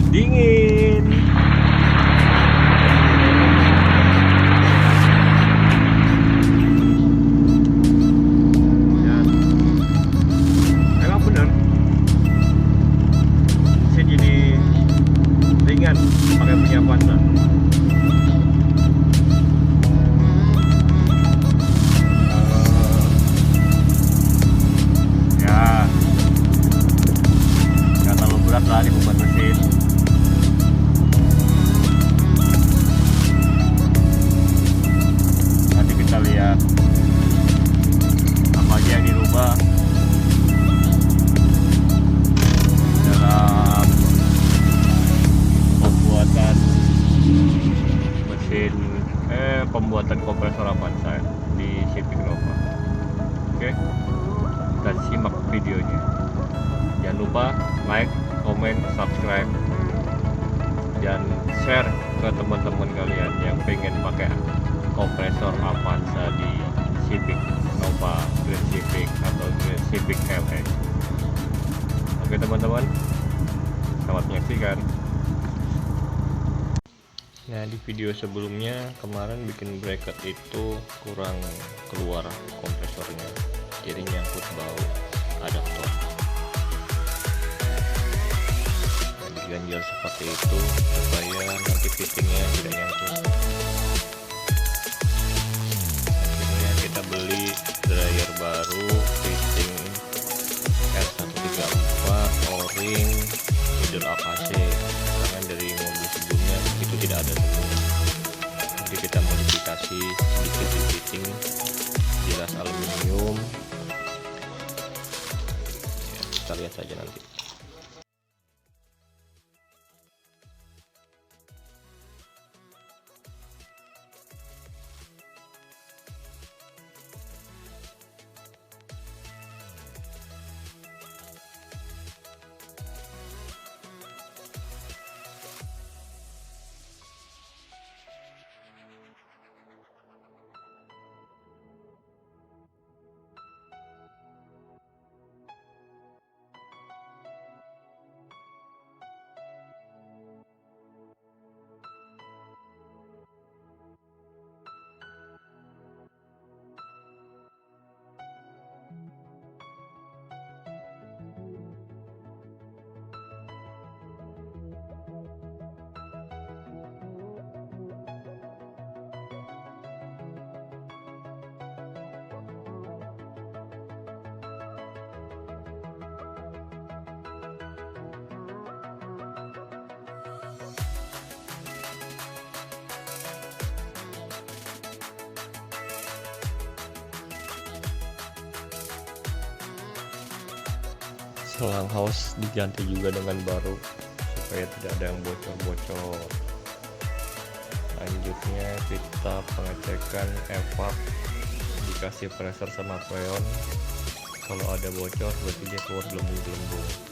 dingin. Dan memang benar mesin ini ringan pakai punya Avanza. Lah di beban mesin. Nanti kita lihat apa aja yang dirubah dalam pembuatan mesin pembuatan kompresor Avanza di Civic Nouva. Oke, kita simak videonya. Jangan lupa like, komen, subscribe, dan share ke teman-teman kalian yang pengen pakai kompresor Avanza di Civic Nouva, Grand Civic atau Grand Civic LX. Oke teman-teman, selamat menyaksikan. Nah, di video sebelumnya kemarin bikin bracket itu kurang keluar kompresornya, jadi nyangkut bau adaptor. Ganjel seperti itu supaya nanti fittingnya tidak nyangkut. Akhirnya kita beli dryer baru fitting R134 O-ring middle AC, karena dari mobil sebelumnya itu tidak ada semua. Jadi kita modifikasi sedikit di fitting, jelas aluminium ya, kita lihat saja nanti. Selang hose diganti juga dengan baru supaya tidak ada yang bocor-bocor. Lanjutnya kita pengecekan evap, dikasih pressure sama freon. Kalau ada bocor berarti dia keluar gelembung-gelembung.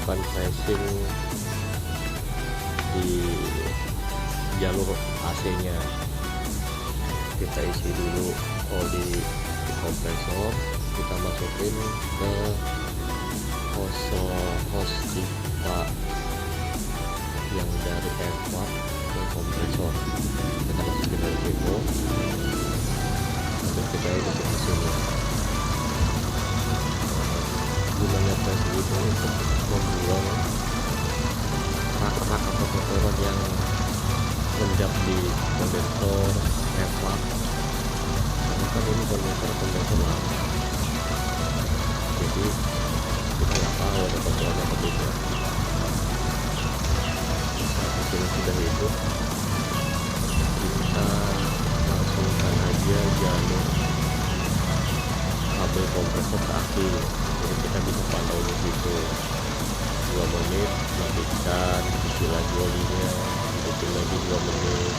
melakukan pressing di jalur AC nya. Kita isi dulu oli kompresor, kita masukin ke hose pipa yang dari Part ke kompresor, kita masukin dari situ, terus kita ikuti mesinnya. Gunanya pressing itu untuk membuang rak-rak atau kotoran yang mengendap di kondensor Part, karena kan ini kondensor lama, jadi kita nggak tahu ada kotoran atau tidak. Mesin sudah hidup, kita langsungkan aja jalur kabel kompresor ke aki, jadi kita bisa pantau di situ. 2 menit matikan, isi lagi olinya, hidupin lagi 2 menit.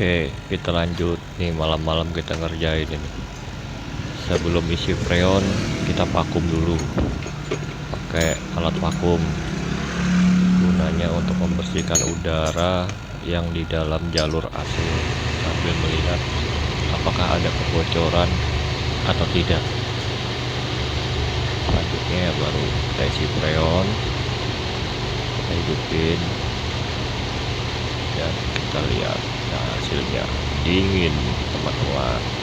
Oke, kita lanjut nih, malam-malam kita ngerjain ini. Sebelum isi freon, kita vakum dulu pakai alat vakum. Gunanya untuk membersihkan udara yang di dalam jalur AC sambil melihat apakah ada kebocoran atau tidak. Selanjutnya baru kita isi freon, kita hidupin, dan kita lihat hasilnya dingin, teman-teman.